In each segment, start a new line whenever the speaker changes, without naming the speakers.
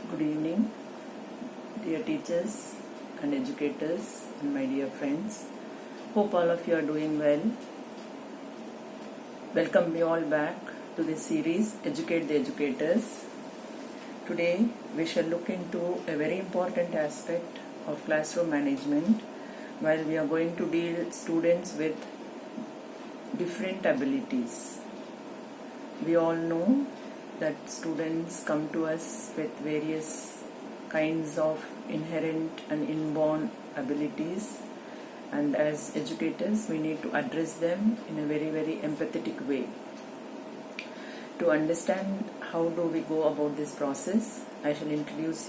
Good evening, dear teachers and educators and my dear friends. Hope all of you are doing well. Welcome you all back to this series, Educate the Educators. Today we shall look into a very important aspect of classroom management, while we are going to deal students with different abilities. We all know that students come to us with various kinds of inherent and inborn abilities, and as educators we need to address them in a very empathetic way. To understand how do we go about this process, I shall introduce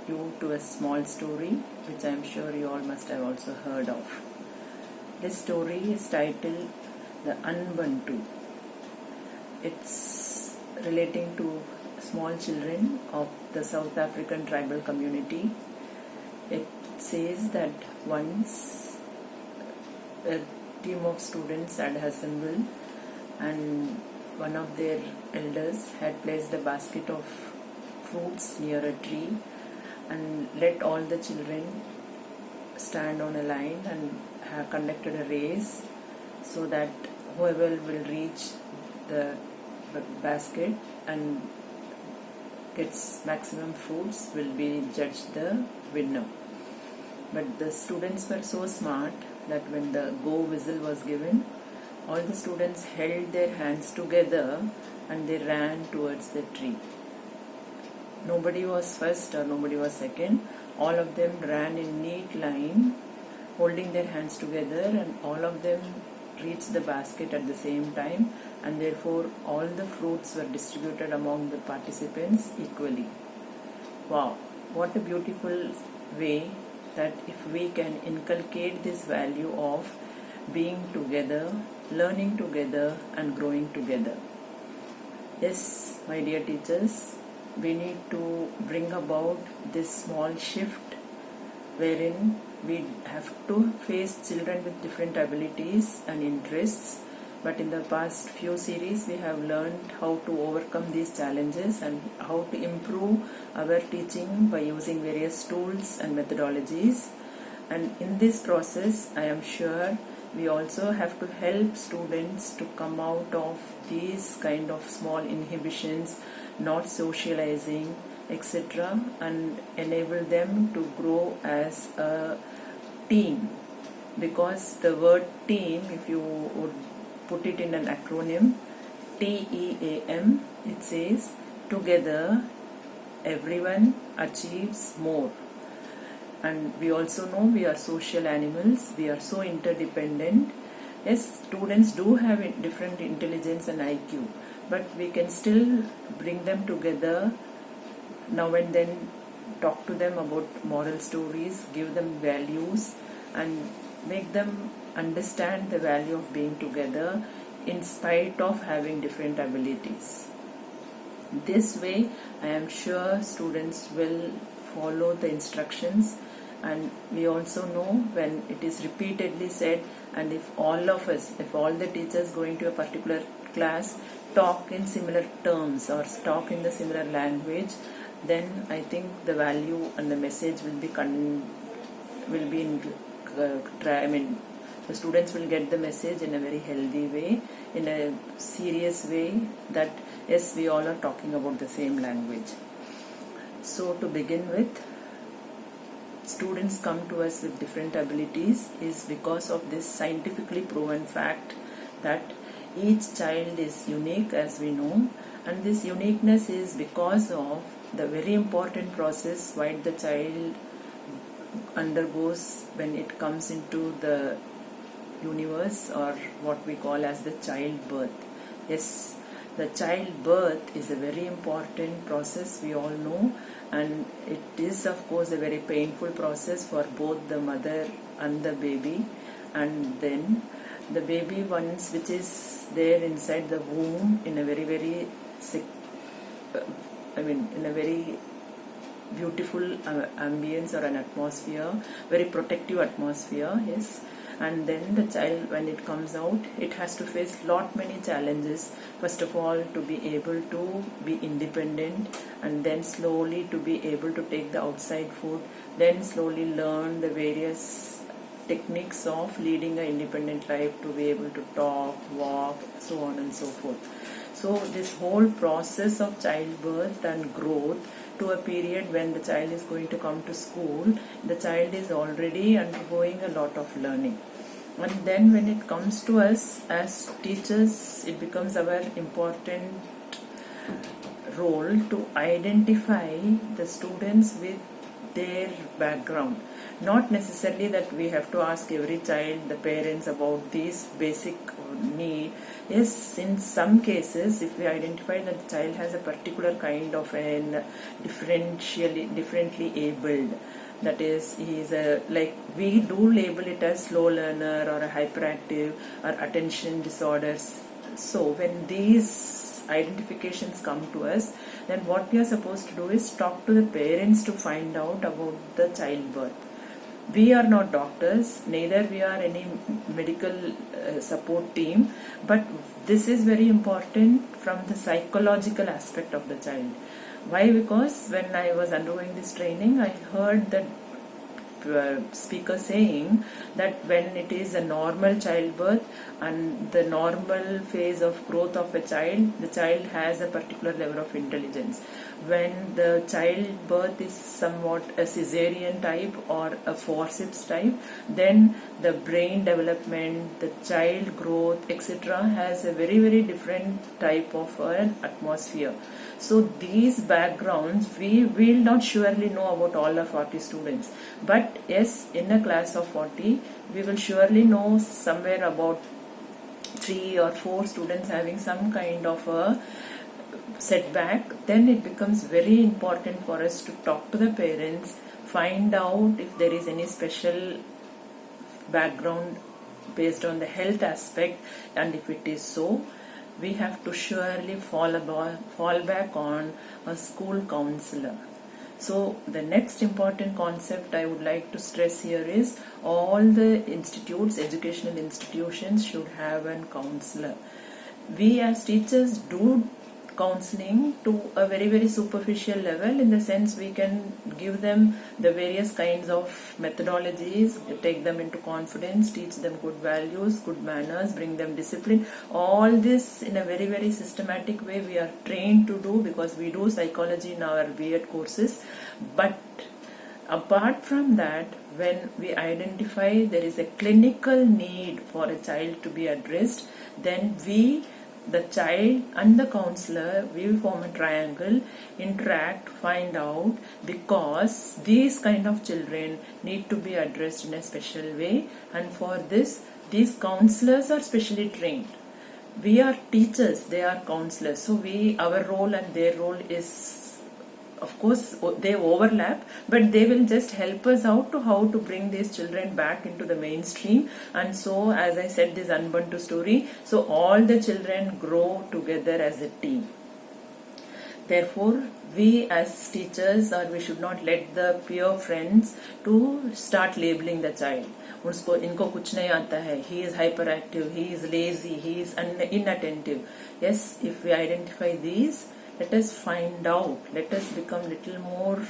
you to a small story which I am sure you all must have also heard of. This story is titled The Ubuntu. It's relating to small children of the South African tribal community. It says that once a team of students had assembled, and one of their elders had placed a basket of fruits near a tree and let all the children stand on a line and have conducted a race so that whoever will reach the basket and gets maximum fruits will be judged the winner. But the students were so smart that when the go whistle was given, all the students held their hands together and they ran towards the tree. Nobody was first or nobody was second. All of them ran in neat line, holding their hands together, and all of them reached the basket at the same time, and therefore all the fruits were distributed among the participants equally. Wow, what a beautiful way that if we can inculcate this value of being together, learning together and growing together. Yes, my dear teachers, we need to bring about this small shift wherein we have to face children with different abilities and interests, but in the past few series we have learned how to overcome these challenges and how to improve our teaching by using various tools and methodologies. And in this process, I am sure we also have to help students to come out of these kind of small inhibitions, not socializing, etc., and enable them to grow as a team. Because the word team, if you would put it in an acronym, TEAM, it says together everyone achieves more. And we also know we are social animals, we are so interdependent. Yes, students do have different intelligence and IQ, but we can still bring them together now and then, talk to them about moral stories, give them values, and make them understand the value of being together in spite of having different abilities. This way, I am sure students will follow the instructions, and we also know when it is repeatedly said, and if all of us, if all the teachers going to a particular class talk in similar terms or talk in the similar language, then I think the value and the message will be the students will get the message in a very healthy way, in a serious way, that yes, we all are talking about the same language. So to begin with, students come to us with different abilities is because of this scientifically proven fact that each child is unique, as we know, and this uniqueness is because of the very important process why the child undergoes when it comes into the universe, or what we call as the childbirth. Yes, the childbirth is a very important process, we all know, and it is of course a very painful process for both the mother and the baby. And then the baby, once which is there inside the womb in a very in a very beautiful ambience or an atmosphere, very protective atmosphere, yes, and then the child, when it comes out, it has to face lot many challenges. First of all, to be able to be independent, and then slowly to be able to take the outside food, then slowly learn the various techniques of leading an independent life, to be able to talk, walk, so on and so forth. So this whole process of childbirth and growth to a period when the child is going to come to school, the child is already undergoing a lot of learning. And then when it comes to us as teachers, it becomes our important role to identify the students with their background. Not necessarily that we have to ask every child, the parents, about these basic need. Yes, in some cases, if we identify that the child has a particular kind of an differently abled, that is, he is like we do label it as slow learner or a hyperactive or attention disorders. So when these identifications come to us, then what we are supposed to do is talk to the parents to find out about the childbirth. We are not doctors, neither we are any medical support team, but this is very important from the psychological aspect of the child. Why? Because when I was undergoing this training, I heard that speaker saying that when it is a normal childbirth and the normal phase of growth of a child, the child has a particular level of intelligence. When the childbirth is somewhat a cesarean type or a forceps type, then the brain development, the child growth, etc. has a very, very different type of an atmosphere. So these backgrounds we will not surely know about all the 40 students, but yes, in a class of 40 we will surely know somewhere about 3 or 4 students having some kind of a setback. Then it becomes very important for us to talk to the parents, find out if there is any special background based on the health aspect, and if it is so, we have to surely fall back on a school counselor. So the next important concept I would like to stress here is all the institutes, educational institutions should have a counselor. We as teachers do counseling to a very, very superficial level, in the sense we can give them the various kinds of methodologies, take them into confidence, teach them good values, good manners, bring them discipline. All this in a very, very systematic way we are trained to do, because we do psychology in our B.Ed courses. But apart from that, when we identify there is a clinical need for a child to be addressed, then the child and the counselor, we will form a triangle, interact, find out, because these kind of children need to be addressed in a special way, and for this these counselors are specially trained. We are teachers, they are counselors, so our role and their role is, of course they overlap, but they will just help us out to how to bring these children back into the mainstream. And so, as I said, this Ubuntu story, so all the children grow together as a team. Therefore, we as teachers, or we should not let the peer friends to start labeling the child. उसको इनको कुछ नहीं आता है, he is hyperactive, he is lazy, he is inattentive. Yes, if we identify these, let us find out, let us become little more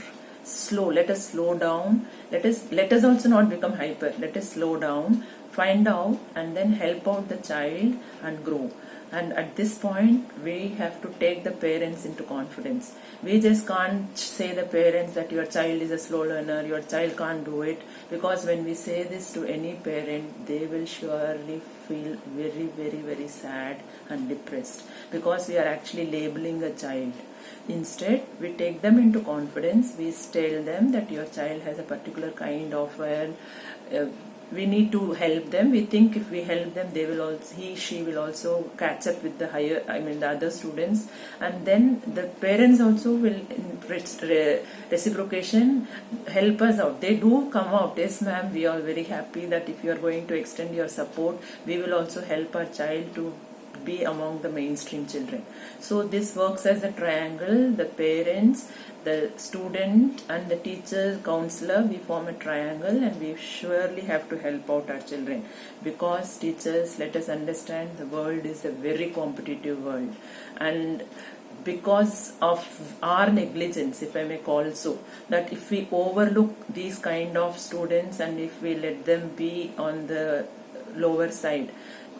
slow, let us slow down, let us also not become hyper, let us slow down, find out, and then help out the child and grow. And at this point, we have to take the parents into confidence. We just can't say the parents that your child is a slow learner, your child can't do it, because when we say this to any parent, they will surely feel very, very, very sad and depressed, because we are actually labeling a child. Instead, we take them into confidence. We tell them that your child has a particular kind of we need to help them. We think if we help them, they will also, she will also catch up with the other students, and then the parents also will in reciprocation help us out. They do come out, yes ma'am, we are very happy that if you are going to extend your support, we will also help our child to be among the mainstream children. So this works as a triangle. The parents, the student and the teacher, counselor, we form a triangle, and we surely have to help out our children, because teachers, let us understand, the world is a very competitive world, and because of our negligence, if I may call so, that if we overlook these kind of students and if we let them be on the lower side,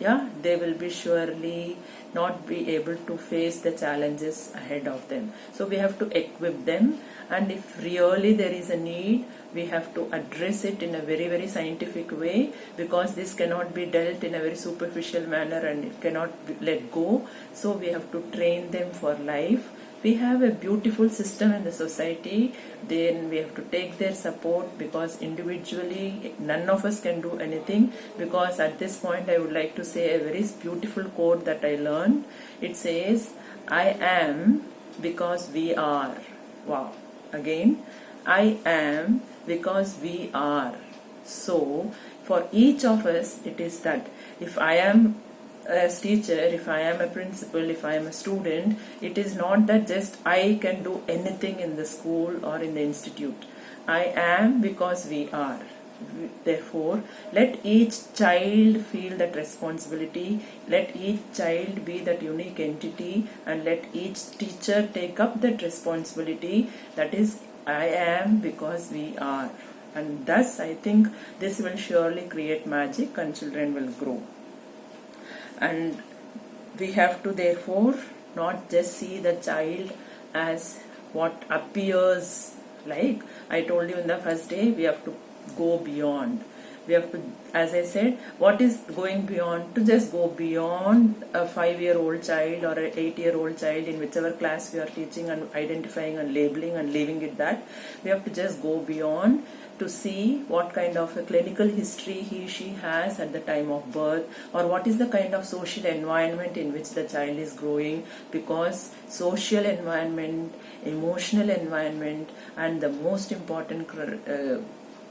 yeah, they will be surely not be able to face the challenges ahead of them. So we have to equip them, and if really there is a need, we have to address it in a very, very scientific way, because this cannot be dealt in a very superficial manner and it cannot be let go. So we have to train them for life. We have a beautiful system in the society, then we have to take their support, because individually none of us can do anything. Because at this point I would like to say a very beautiful quote that I learned. It says, I am because we are. Wow. Again, I am because we are. So for each of us it is that if I am as teacher, if I am a principal, if I am a student, it is not that just I can do anything in the school or in the institute. I am because we are. Therefore, let each child feel that responsibility, let each child be that unique entity, and let each teacher take up that responsibility, that is, I am because we are. And thus I think this will surely create magic and children will grow. And we have to therefore not just see the child as what appears like. I told you in the first day, we have to go beyond. We have to, as I said, what is going beyond? To just go beyond a 5-year-old child or an 8-year-old child in whichever class we are teaching and identifying and labeling and leaving it that. We have to just go beyond to see what kind of a clinical history he she has at the time of birth, or what is the kind of social environment in which the child is growing, because social environment, emotional environment, and the most important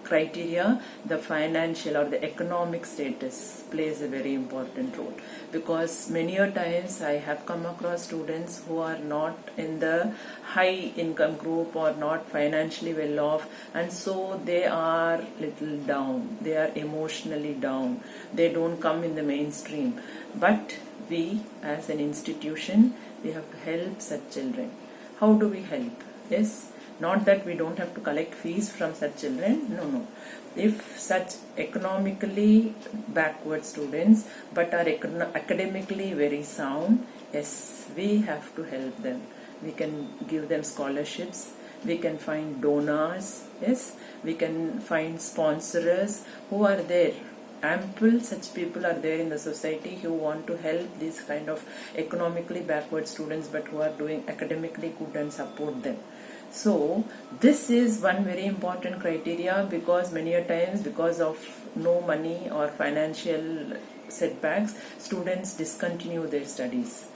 criteria, the financial or the economic status plays a very important role. Because many a times I have come across students who are not in the high income group or not financially well off, and so they are little down, they are emotionally down, they don't come in the mainstream. But we as an institution, we have to help such children. How do we help? Yes, not that we don't have to collect fees from such children, no. If such economically backward students but are academically very sound, yes, we have to help them. We can give them scholarships, we can find donors, yes, we can find sponsors who are there. Ample such people are there in the society who want to help these kind of economically backward students but who are doing academically good and support them. So this is one very important criteria, because many a times because of no money or financial setbacks, students discontinue their studies.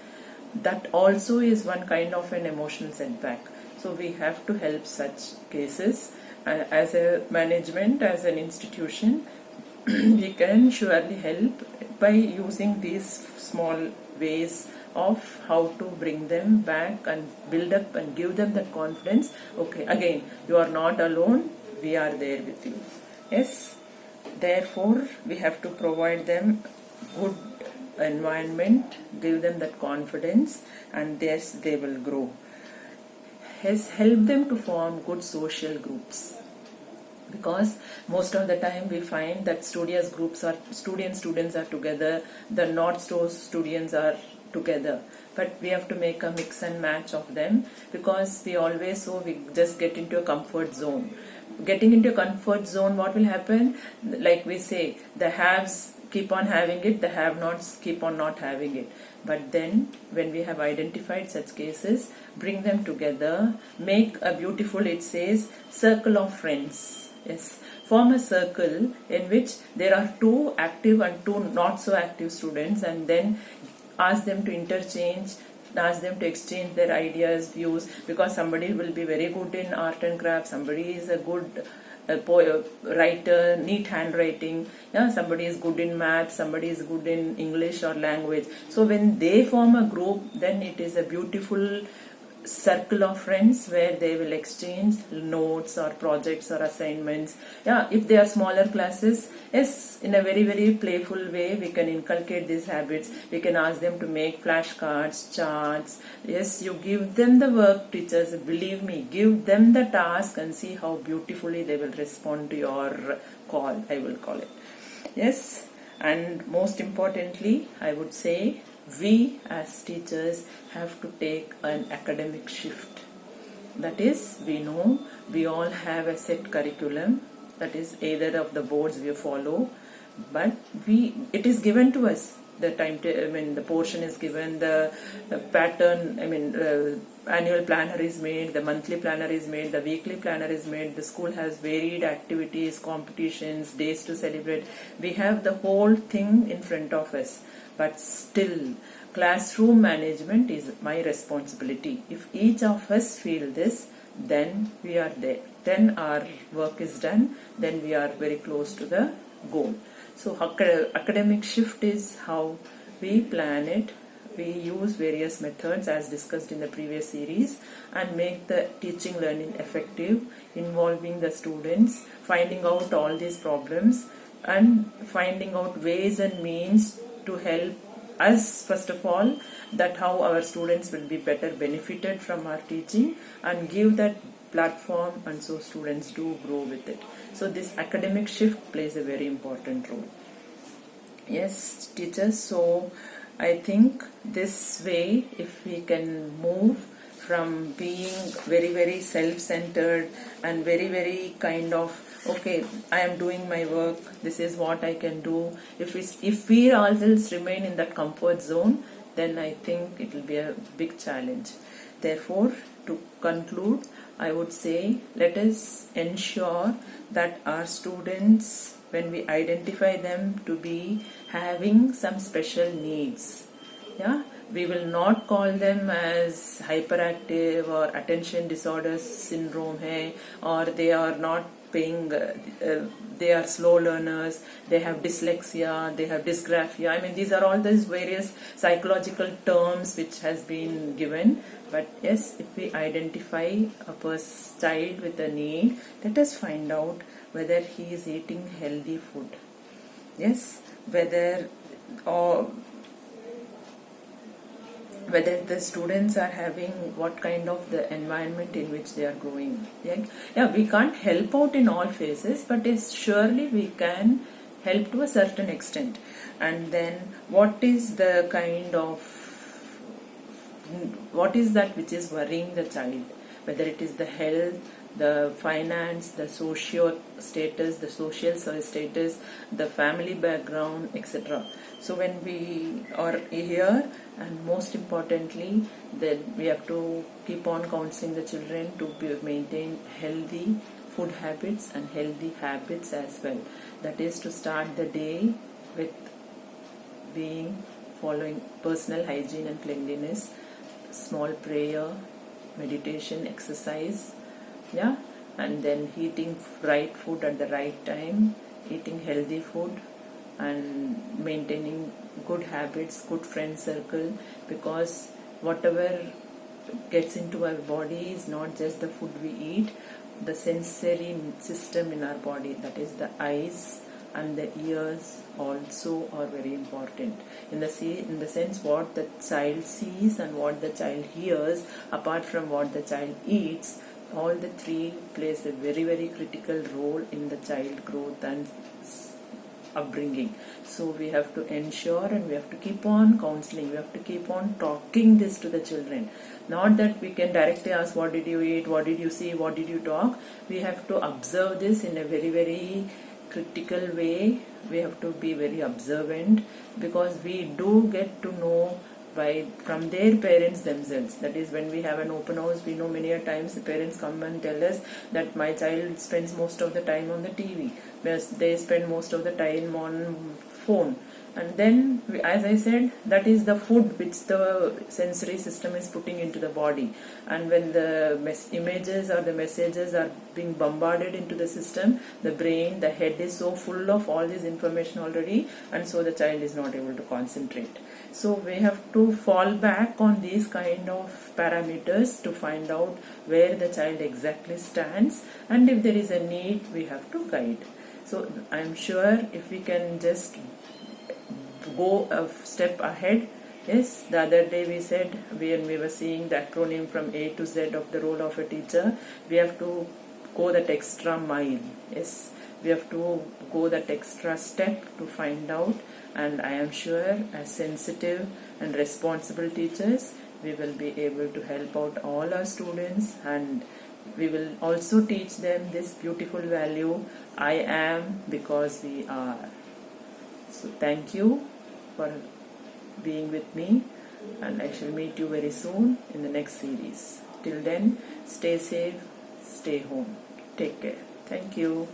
That also is one kind of an emotional setback. So we have to help such cases. As a management, as an institution, we can surely help by using these small ways of how to bring them back and build up and give them that confidence. Okay, again, you are not alone, we are there with you. Yes, therefore we have to provide them good environment, give them that confidence, and yes, they will grow. Yes, help them to form good social groups. Because most of the time we find that students are together, the not so students are together, but we have to make a mix and match of them, because we just get into a comfort zone. Getting into a comfort zone, what will happen? Like we say, the haves keep on having it, the have-nots keep on not having it. But then when we have identified such cases, bring them together, make a beautiful, it says, circle of friends. Yes, form a circle in which there are 2 active and 2 not so active students, and then ask them to interchange, ask them to exchange their ideas, views, because somebody will be very good in art and craft, somebody is a good writer, neat handwriting, yeah, somebody is good in math, somebody is good in English or language. So when they form a group, then it is a beautiful circle of friends where they will exchange notes or projects or assignments. Yeah, if they are smaller classes, yes, in a very very playful way we can inculcate these habits. We can ask them to make flashcards, charts. Yes, you give them the work, teachers, believe me, give them the task and see how beautifully they will respond to your call, I will call it. Yes, and most importantly I would say we as teachers have to take an academic shift. That is, we know we all have a set curriculum, that is either of the boards we follow, but it is given to us. The time, the portion is given, the pattern, annual planner is made, the monthly planner is made, the weekly planner is made, the school has varied activities, competitions, days to celebrate. We have the whole thing in front of us. But still, classroom management is my responsibility. If each of us feel this, then we are there. Then our work is done. Then we are very close to the goal. So academic shift is how we plan it. We use various methods as discussed in the previous series and make the teaching learning effective, involving the students, finding out all these problems and finding out ways and means to help us, first of all, that how our students will be better benefited from our teaching and give that platform, and so students do grow with it. So this academic shift plays a very important role. Yes, teachers, so I think this way, if we can move from being very very self-centered and very very kind of, okay, I am doing my work, this is what I can do. If we ourselves remain in that comfort zone, then I think it will be a big challenge. Therefore, to conclude, I would say let us ensure that our students, when we identify them to be having some special needs, yeah, we will not call them as hyperactive or attention disorder syndrome hai, or they are not paying, they are slow learners, they have dyslexia, they have dysgraphia. These are all these various psychological terms which has been given. But yes, if we identify a child with a need, let us find out whether he is eating healthy food. Yes, whether the students are having what kind of the environment in which they are growing. Yeah, we can't help out in all phases, but yes, surely we can help to a certain extent. And then what is that which is worrying the child, whether it is the health, the finance, the social status, the family background, etc. So when we are here, and most importantly, then we have to keep on counseling the children to maintain healthy food habits and healthy habits as well. That is to start the day with following personal hygiene and cleanliness, small prayer, meditation, exercise, yeah, and then eating right food at the right time, eating healthy food, and maintaining good habits, good friend circle, because whatever gets into our body is not just the food we eat, the sensory system in our body, that is the eyes and the ears also are very important in the sense what the child sees and what the child hears, apart from what the child eats. All the three plays a very very critical role in the child growth and upbringing. So we have to ensure, and we have to keep on counseling, we have to keep on talking this to the children. Not that we can directly ask, what did you eat, what did you see, what did you talk. We have to observe this in a very very critical way. We have to be very observant, because we do get to know from their parents themselves. That is, when we have an open house, we know many a times the parents come and tell us that my child spends most of the time on the TV, whereas they spend most of the time on phone. And then, as I said, that is the food which the sensory system is putting into the body. And when the images or the messages are being bombarded into the system, the brain, the head is so full of all this information already, and so the child is not able to concentrate. So we have to fall back on these kind of parameters to find out where the child exactly stands, and if there is a need, we have to guide. So I am sure if we can just go a step ahead. Yes, the other day we said, when we were seeing the acronym from A to Z of the role of a teacher, we have to go that extra mile. Yes, we have to go that extra step to find out, and I am sure as sensitive and responsible teachers, we will be able to help out all our students, and we will also teach them this beautiful value, I am because we are. So thank you for being with me, and I shall meet you very soon in the next series. Till then, stay safe, stay home. Take care. Thank you.